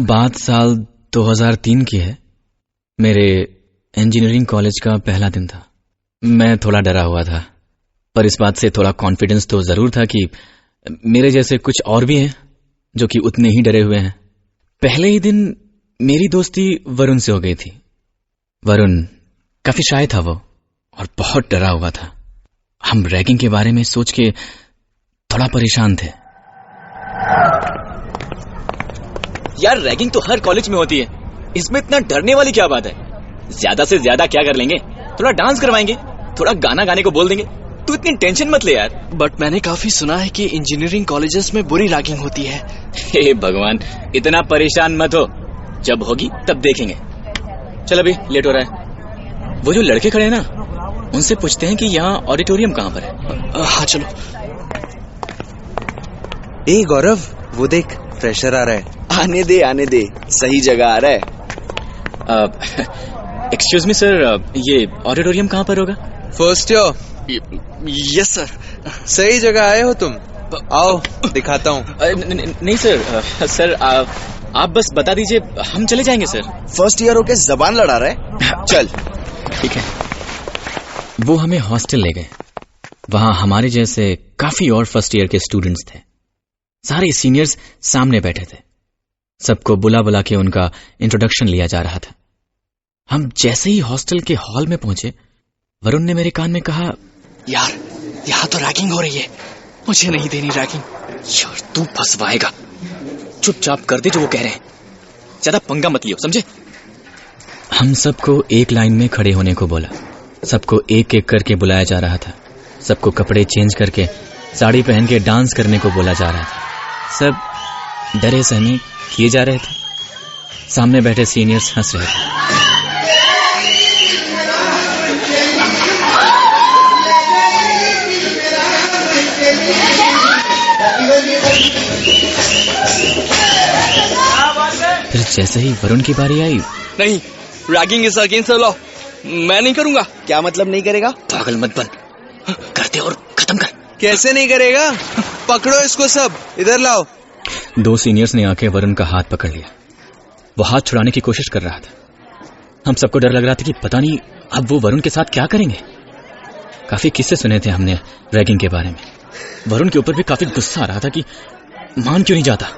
बात साल 2003 की है। मेरे इंजीनियरिंग कॉलेज का पहला दिन था। मैं थोड़ा डरा हुआ था, पर इस बात से थोड़ा कॉन्फिडेंस तो जरूर था कि मेरे जैसे कुछ और भी हैं जो कि उतने ही डरे हुए हैं। पहले ही दिन मेरी दोस्ती वरुण से हो गई थी। वरुण काफी शाय था वो, और बहुत डरा हुआ था। हम रैगिंग के बारे में सोच के थोड़ा परेशान थे। यार रैगिंग तो हर कॉलेज में होती है, इसमें इतना डरने वाली क्या बात है? ज्यादा से ज्यादा क्या कर लेंगे, थोड़ा डांस करवाएंगे, थोड़ा गाना गाने को बोल देंगे। तू इतनी टेंशन मत ले यार। बट मैंने काफी सुना है कि इंजीनियरिंग कॉलेजेस में बुरी रैगिंग होती है। हे भगवान, इतना परेशान मत हो, जब होगी तब देखेंगे। चल अभी लेट हो रहा है। वो जो लड़के खड़े हैं ना, उनसे पूछते हैं कि यहाँ ऑडिटोरियम कहाँ पर है। हाँ चलो। ए गौरव, वो देख फ्रेशर आ रहा है। आने दे, सही जगह आ रहा है। एक्सक्यूज मी सर, ये ऑडिटोरियम कहाँ पर होगा? First year. Yes sir. सही जगह आए हो तुम, आओ दिखाता हूँ। नहीं सर, सर आप बस बता दीजिए, हम चले जाएंगे सर। फर्स्ट ईयर होके जबान लड़ा रहा है। चल ठीक है। वो हमें हॉस्टल ले गए। वहां हमारे जैसे काफी और फर्स्ट ईयर के स्टूडेंट्स थे। सारे सीनियर्स सामने बैठे थे। सबको बुला बुला के उनका इंट्रोडक्शन लिया जा रहा था। हम जैसे ही हॉस्टल के हॉल में पहुंचे, वरुण ने मेरे कान में कहा, यार यहाँ तो रैगिंग हो रही है, मुझे नहीं देनी रैगिंग। यार तू फंसवाएगा, चुपचाप कर दे जो वो कह रहे हैं, ज्यादा पंगा मत लियो, समझे? हम सबको एक लाइन में खड़े होने को बोला। सबको एक एक करके बुलाया जा रहा था। सबको कपड़े चेंज करके साड़ी पहन के डांस करने को बोला जा रहा था। सब डरे सहमे किए जा रहे थे। सामने बैठे सीनियर्स हंस रहे थे। फिर जैसे ही वरुण की बारी आई, नहीं, ragging is against the law, मैं नहीं करूंगा। क्या मतलब नहीं करेगा? पागल मत बन, करते और खत्म कर। कैसे नहीं करेगा? पकड़ो इसको, सब इधर लाओ। दो सीनियर्स ने आके वरुण का हाथ पकड़ लिया। वो हाथ छुड़ाने की कोशिश कर रहा था। हम सबको डर लग रहा था कि पता नहीं अब वो वरुण के साथ क्या करेंगे। काफी किस्से सुने थे हमने रैगिंग के बारे में। वरुण के ऊपर भी काफी गुस्सा आ रहा था कि मान क्यों नहीं जाता,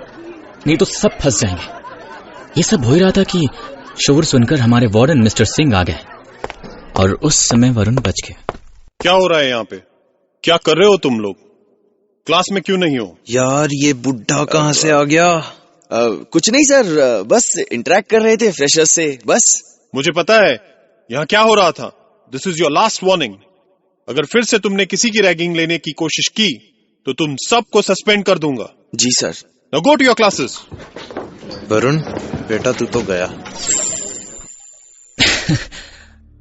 नहीं तो सब फंस जाएंगे। ये सब हो ही रहा था कि शोर सुनकर हमारे वार्डन मिस्टर सिंह आ गए, और उस समय वरुण बच गया। क्या हो रहा है यहाँ पे? क्या कर रहे हो तुम लोग? क्लास में क्यों नहीं हो? यार ये बुड्ढा कहाँ से आ गया? कुछ नहीं सर, बस इंटरेक्ट कर रहे थे फ्रेशर्स से, बस। मुझे पता है यहाँ क्या हो रहा था। This is your last warning. अगर फिर से तुमने किसी की रैगिंग लेने की कोशिश की तो तुम सबको सस्पेंड कर दूंगा। जी sir. Now go to your classes. Varun बेटा, तू तो गया।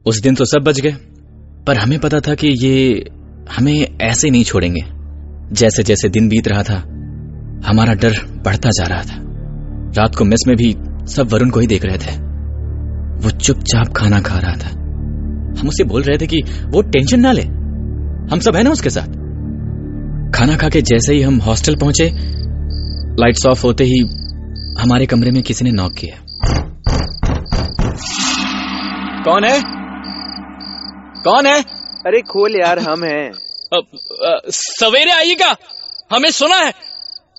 उस दिन तो सब बच गए, पर हमें पता था कि ये हमें ऐसे नहीं छोड़ेंगे। जैसे जैसे दिन बीत रहा था, हमारा डर बढ़ता जा रहा था। रात को मेस में भी सब वरुण को ही देख रहे थे। वो चुपचाप खाना खा रहा था। हम उसे बोल रहे थे कि वो टेंशन ना ले, हम सब है ना उसके साथ। खाना खा के जैसे ही हम हॉस्टल पहुंचे, लाइट्स ऑफ होते ही हमारे कमरे में किसी ने नॉक किया। कौन है? कौन है? अरे खोल यार, हम हैं। सवेरे आइएगा, हमें सुना है,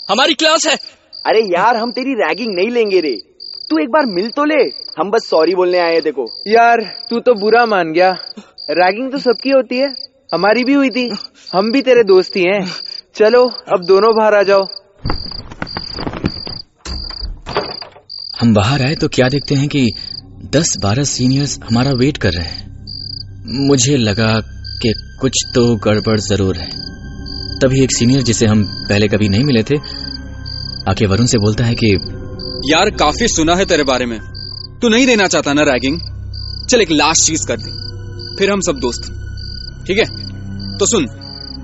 हमारी क्लास है। अरे यार, हम तेरी रैगिंग नहीं लेंगे रे, तू एक बार मिल तो ले। हम बस सॉरी बोलने आए थे। देखो यार तू तो बुरा मान गया। रैगिंग तो सबकी होती है, हमारी भी हुई थी। हम भी तेरे दोस्त ही हैं। चलो अब दोनों बाहर आ जाओ। हम बाहर आए तो क्या देखते हैं कि 10-12 सीनियर्स हमारा वेट कर रहे हैं। मुझे लगा कि कुछ तो गड़बड़ जरूर है। तभी एक सीनियर जिसे हम पहले कभी नहीं मिले थे आके वरुण से बोलता है कि यार काफी सुना है तेरे बारे में, तू नहीं देना चाहता ना रैगिंग। चल एक लास्ट चीज कर दे, फिर हम सब दोस्त, ठीक है? तो सुन,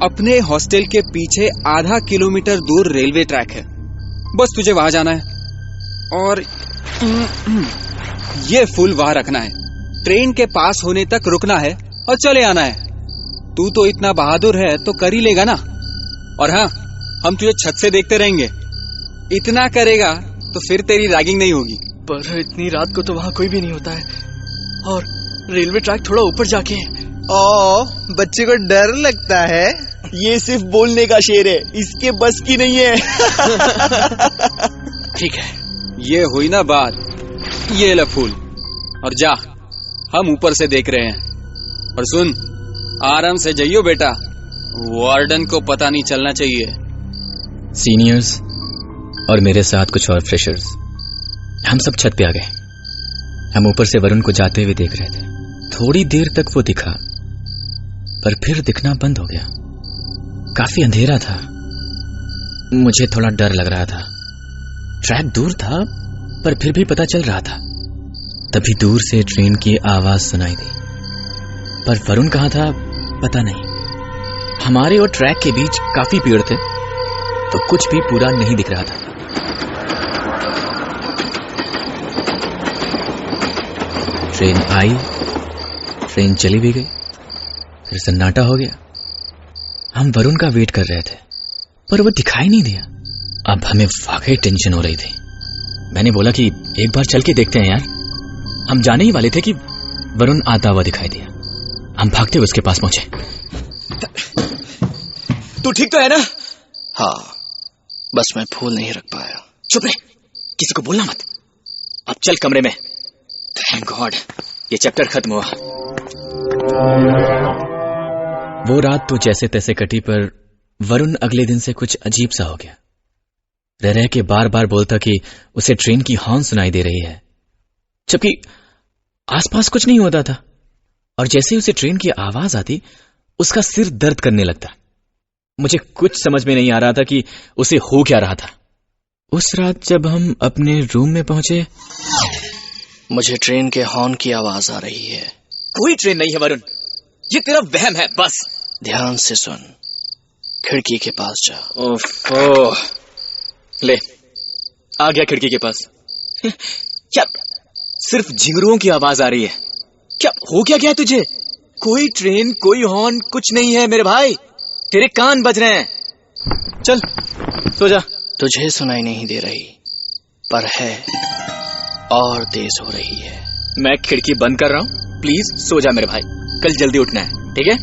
अपने हॉस्टल के पीछे आधा किलोमीटर दूर रेलवे ट्रैक है, बस तुझे वहां जाना है और ये फुल वहां रखना है। ट्रेन के पास होने तक रुकना है और चले आना है। तू तो इतना बहादुर है तो कर ही लेगा ना। और हाँ, हम तुझे छत से देखते रहेंगे। इतना करेगा तो फिर तेरी रैगिंग नहीं होगी। पर इतनी रात को तो वहाँ कोई भी नहीं होता है और रेलवे ट्रैक थोड़ा ऊपर जाके है। ओ, बच्चे को डर लगता है। ये सिर्फ बोलने का शेर है, इसके बस की नहीं है। ठीक है, ये हुई ना बात। ये ले फूल और जा, हम ऊपर से देख रहे हैं। और सुन, आराम से जाइयो बेटा, वार्डन को पता नहीं चलना चाहिए। सीनियर्स और मेरे साथ कुछ और फ्रेशर्स, हम सब छत पे आ गए। हम ऊपर से वरुण को जाते हुए देख रहे थे। थोड़ी देर तक वो दिखा, पर फिर दिखना बंद हो गया। काफी अंधेरा था, मुझे थोड़ा डर लग रहा था। ट्रैक दूर था, पर फिर भी पता चल रहा था। तभी दूर से ट्रेन की आवाज सुनाई दी, पर वरुण कहाँ था पता नहीं। हमारे और ट्रैक के बीच काफी पेड़ थे, तो कुछ भी पूरा नहीं दिख रहा था। ट्रेन आई, ट्रेन चली भी गई, फिर सन्नाटा हो गया। हम वरुण का वेट कर रहे थे, पर वो दिखाई नहीं दिया। अब हमें वाकई टेंशन हो रही थी। मैंने बोला कि एक बार चल के देखते हैं यार। हम जाने ही वाले थे कि वरुण आता हुआ दिखाई दिया। हम भागते हुए उसके पास पहुंचे। तू ठीक तो है ना? हाँ, बस मैं फूल नहीं रख पाया। चुप रहे, किसी को बोलना मत। अब चल कमरे में। थैंक गॉड, ये चैप्टर खत्म हुआ। वो रात तो जैसे तैसे कटी, पर वरुण अगले दिन से कुछ अजीब सा हो गया। रह के बार बार बोलता कि उसे ट्रेन की हॉर्न सुनाई दे रही है, जबकि आसपास कुछ नहीं होता था। और जैसे ही उसे ट्रेन की आवाज आती, उसका सिर दर्द करने लगता। मुझे कुछ समझ में नहीं आ रहा था कि उसे हो क्या रहा था। उस रात जब हम अपने रूम में पहुंचे, मुझे ट्रेन के हॉर्न की आवाज आ रही है। कोई ट्रेन नहीं है वरुण, ये तेरा वहम है बस। ध्यान से सुन, खिड़की के पास जा। ओफो, ले आ गया खिड़की के पास। क्या सिर्फ झिंगुरों की आवाज आ रही है? क्या हो क्या गया तुझे? कोई ट्रेन, कोई हॉर्न, कुछ नहीं है मेरे भाई। तेरे कान बज रहे हैं। चल सो जा। तुझे सुनाई नहीं दे रही, पर है और तेज हो रही है। मैं खिड़की बंद कर रहा हूँ, प्लीज सो जा मेरे भाई, कल जल्दी उठना है, ठीक है?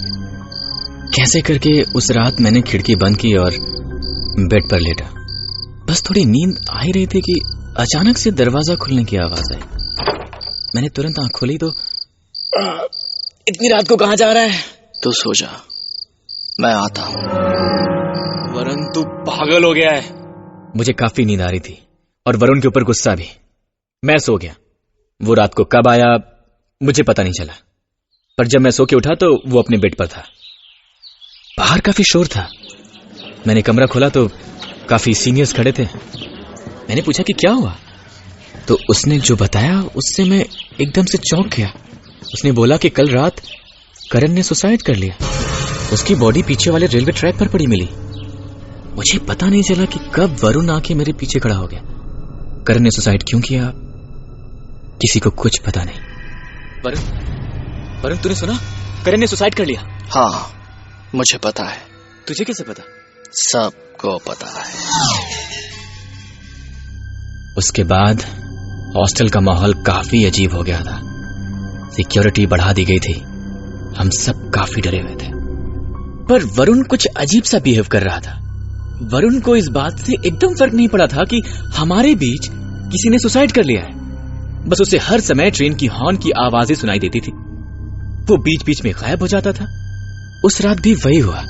कैसे करके उस रात मैंने खिड़की बंद की और बेड पर लेटा। बस थोड़ी नींद आ ही रही थी कि अचानक से दरवाजा खुलने की आवाज आई। मैंने तुरंत आंख खोली तो इतनी रात को कहाँ जा रहा है? तू सो जा, मैं आता हूँ। वरुण तू पागल हो गया है। मुझे काफी नींद आ रही थी और वरुण के ऊपर गुस्सा भी। मैं सो गया। वो रात को कब आया मुझे पता नहीं चला, पर जब मैं सो के उठा तो वो अपने बेड पर था। बाहर काफी शोर था। मैंने कमरा खोला तो काफी सीनियर्स खड़े थे। मैंने पूछा कि क्या हुआ, तो उसने जो बताया उससे मैं एकदम से चौंक गया। उसने बोला कि कल रात करण ने सुसाइड कर लिया। उसकी बॉडी पीछे वाले रेलवे ट्रैक पर पड़ी मिली। मुझे पता नहीं चला कि कब वरुण आके मेरे पीछे खड़ा हो गया। करण ने सुसाइड क्यों किया, किसी को कुछ पता नहीं। वरुण तूने सुना? करण ने सुसाइड कर लिया? हाँ, मुझे पता है। तुझे कैसे पता? सबको पता है। उसके बाद हॉस्टल का माहौल काफी अजीब हो गया था। सिक्योरिटी बढ़ा दी गई थी। हम सब काफी डरे हुए थे, पर वरुण कुछ अजीब सा बिहेव कर रहा था। वरुण को इस बात से एकदम फर्क नहीं पड़ा था कि हमारे बीच किसी ने सुसाइड कर लिया है। बस उसे हर समय ट्रेन की हॉर्न की आवाजें सुनाई देती थी। वो बीच बीच में गायब हो जाता था। उस रात भी वही हुआ।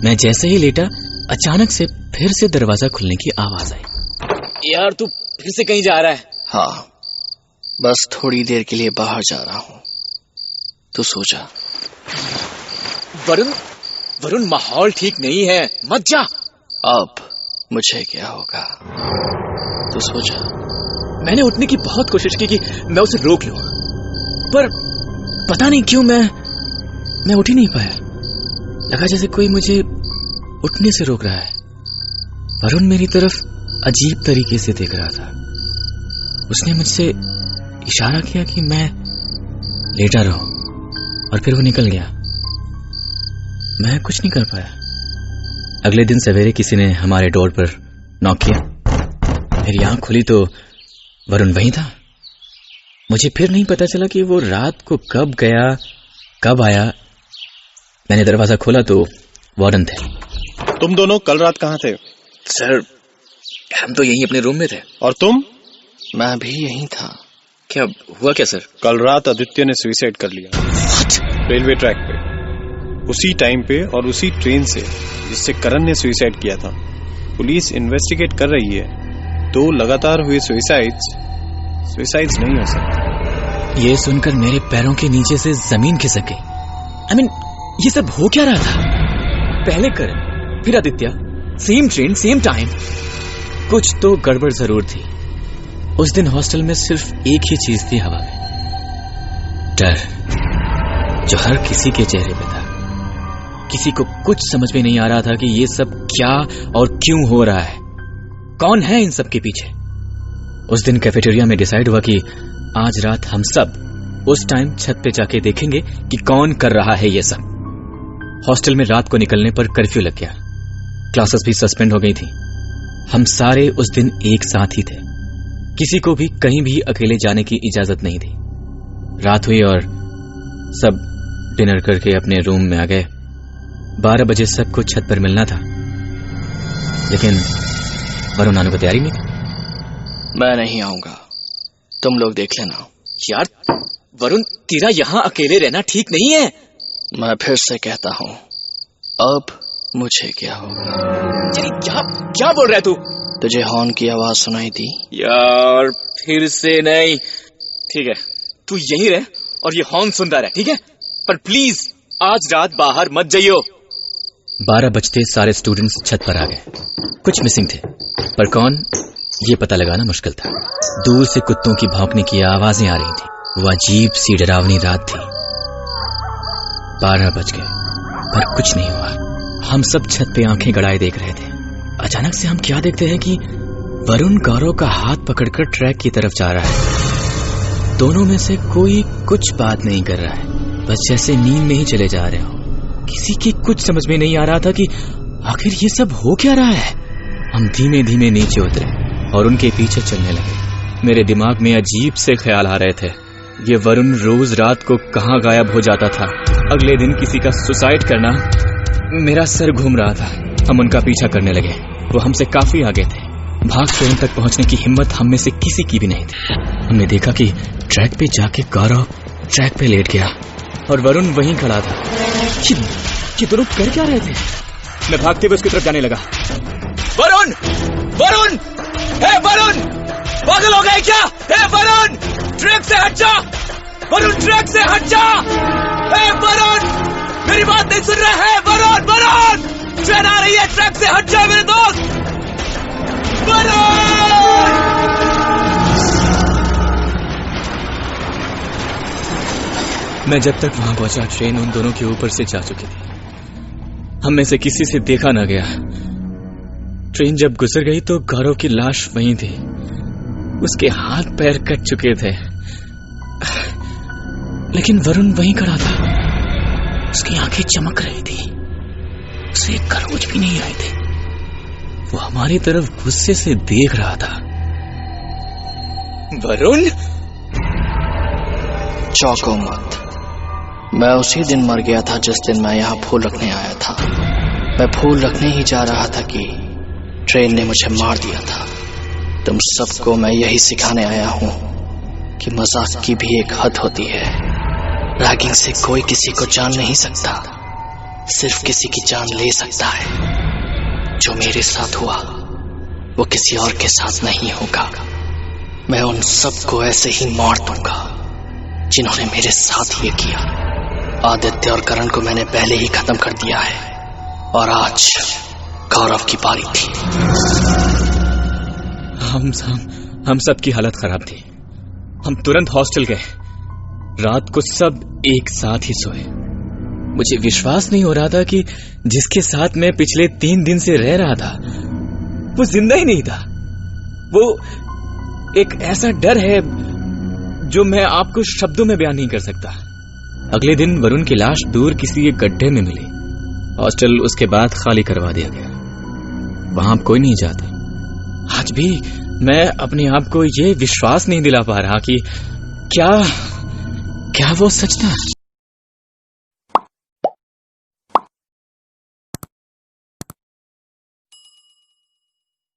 मैं जैसे ही लेटा, अचानक से फिर से दरवाजा खुलने की आवाज आई। यार तू फिर से कहीं जा रहा है? हाँ, बस थोड़ी देर के लिए बाहर जा रहा हूँ, तू सो जा। वरुण माहौल ठीक नहीं है, मत जा। अब मुझे क्या होगा, तू सो जा। मैंने उठने की बहुत कोशिश की कि मैं उसे रोक लूं, पर पता नहीं क्यों मैं उठ ही नहीं पाया। लगा जैसे कोई मुझे उठने से रोक रहा है। वरुण मेरी तरफ अजीब तरीके से देख रहा था। उसने मुझसे इशारा किया कि मैं लेटा रहूं, और फिर वो निकल गया। मैं कुछ नहीं कर पाया। अगले दिन सवेरे किसी ने हमारे डोर पर नॉक किया। मेरी आंख खुली तो वरुण वहीं था। मुझे फिर नहीं पता चला कि वो रात को कब गया, कब आया। मैंने दरवाजा खोला तो वार्डन थे। तुम दोनों कल रात कहाँ थे? सर, हम तो यहीं अपने रूम में थे। और तुम? मैं भी यहीं था। क्या हुआ क्या सर? कल रात आदित्य ने सुसाइड कर लिया। रेलवे ट्रैक पे, उसी टाइम पे और उसी ट्रेन से जिससे करण ने सुसाइड किया था। पुलिस इन्वेस्टिगेट कर रही है। 2 लगातार हुए सुसाइड्स नहीं हो सकते। ये सुनकर मेरे पैरों के नीचे से जमीन खिसक गई। I mean, ये सब हो क्या रहा था? पहले करण, फिर Aditya, same train, same time. कुछ तो गड़बड़ जरूर थी। उस दिन हॉस्टल में सिर्फ एक ही चीज थी हवा में, डर, जो हर किसी के चेहरे पे था। किसी को कुछ समझ में नहीं आ रहा था कि ये सब क्या और क्यों हो रहा है, कौन है इन सब के पीछे। उस दिन कैफेटेरिया में डिसाइड हुआ कि आज रात हम सब उस टाइम छत पे जाके देखेंगे कि कौन कर रहा है ये सब। हॉस्टल में रात को निकलने पर कर्फ्यू लग गया, क्लासेस भी सस्पेंड हो गई थी। हम सारे उस दिन एक साथ ही थे, किसी को भी कहीं भी अकेले जाने की इजाजत नहीं थी। रात हुई और सब डिनर करके अपने रूम में आ गए। 12 बजे सबको छत पर मिलना था, लेकिन वरुण आने को तैयारी नहीं थी। मैं नहीं आऊंगा, तुम लोग देख लेना। यार वरुण, तेरा यहाँ अकेले रहना ठीक नहीं है। मैं फिर से कहता हूँ, अब मुझे क्या होगा? क्या बोल रहा है तू? तुझे हॉर्न की आवाज सुनाई दी? यार फिर से नहीं। ठीक है, तू यहीं रह और ये हॉर्न सुनता रह, ठीक है? पर प्लीज आज रात बाहर मत जाइयो। 12 बजते सारे स्टूडेंट्स छत पर आ गए। कुछ मिसिंग थे, पर कौन ये पता लगाना मुश्किल था। दूर से कुत्तों की भौंकने की आवाजें आ रही थी। वो अजीब सी डरावनी रात थी। 12 बज गए पर कुछ नहीं हुआ। हम सब छत पे आंखें गड़ाए देख रहे थे। अचानक से हम क्या देखते हैं कि वरुण गौरव का हाथ पकड़कर ट्रैक की तरफ जा रहा है। दोनों में से कोई कुछ बात नहीं कर रहा है, बस जैसे नींद में ही चले जा रहे हो। किसी की कुछ समझ में नहीं आ रहा था कि आखिर ये सब हो क्या रहा है। हम धीमे धीमे नीचे उतरे और उनके पीछे चलने लगे। मेरे दिमाग में अजीब से ख्याल आ रहे थे। ये वरुण रोज रात को कहाँ गायब हो जाता था। अगले दिन किसी का सुसाइड करना। मेरा सर घूम रहा था। हम उनका पीछा करने लगे। वो हमसे काफी आगे थे। भाग के उन तक पहुंचने की हिम्मत हम में से किसी की भी नहीं थी। हमने देखा कि ट्रैक पे जाके गौरव ट्रैक पे लेट गया और वरुण वहीं खड़ा था। ये दोनों कर क्या रहे थे? मैं भागते हुए उसकी तरफ जाने लगा। वरुण! वरुण! हे वरुण! पागल हो गए क्या? हे वरुण! ट्रैक से हट जा! वरुण ट्रैक से हट जा! हे वरुण! मेरी बात नहीं सुन रहे हैं? वरुण! वरुण! ट्रेन आ रही है, ट्रैक से हट जा मेरे दोस्त! वरुण! मैं जब तक वहां पहुंचा, ट्रेन उन दोनों के ऊपर से जा चुकी थी। हम में से किसी से देखा ना गया। ट्रेन जब गुजर गई तो गौरव की लाश वहीं थी। उसके हाथ पैर कट चुके थे, लेकिन वरुण वहीं खड़ा था। उसकी आंखें चमक रही थी। उसे खरोच भी नहीं आई थी। वो हमारी तरफ गुस्से से देख रहा था। वरुण! चौंको मत। मैं उसी दिन मर गया था जिस दिन मैं यहाँ फूल रखने आया था। मैं फूल रखने ही जा रहा था कि ट्रेन ने मुझे मार दिया था। तुम सबको मैं यही सिखाने आया हूँ कि मजाक की भी एक हद होती है। रैगिंग से कोई किसी को जान नहीं सकता, सिर्फ किसी की जान ले सकता है। जो मेरे साथ हुआ वो किसी और के साथ नहीं होगा। मैं उन सबको ऐसे ही मार दूंगा जिन्होंने मेरे साथ ये किया। आदित्य और करण को मैंने पहले ही खत्म कर दिया है और आज गौरव की बारी थी। हम सब की हालत खराब थी। हम तुरंत हॉस्टल गए। रात को सब एक साथ ही सोए। मुझे विश्वास नहीं हो रहा था कि जिसके साथ मैं पिछले 3 दिन से रह रहा था वो जिंदा ही नहीं था। वो एक ऐसा डर है जो मैं आपको शब्दों में बयान नहीं कर सकता। अगले दिन वरुण की लाश दूर किसी एक गड्ढे में मिली। हॉस्टल उसके बाद खाली करवा दिया गया। वहां अब कोई नहीं जाता। आज भी मैं अपने आप को ये विश्वास नहीं दिला पा रहा कि क्या वो सच था।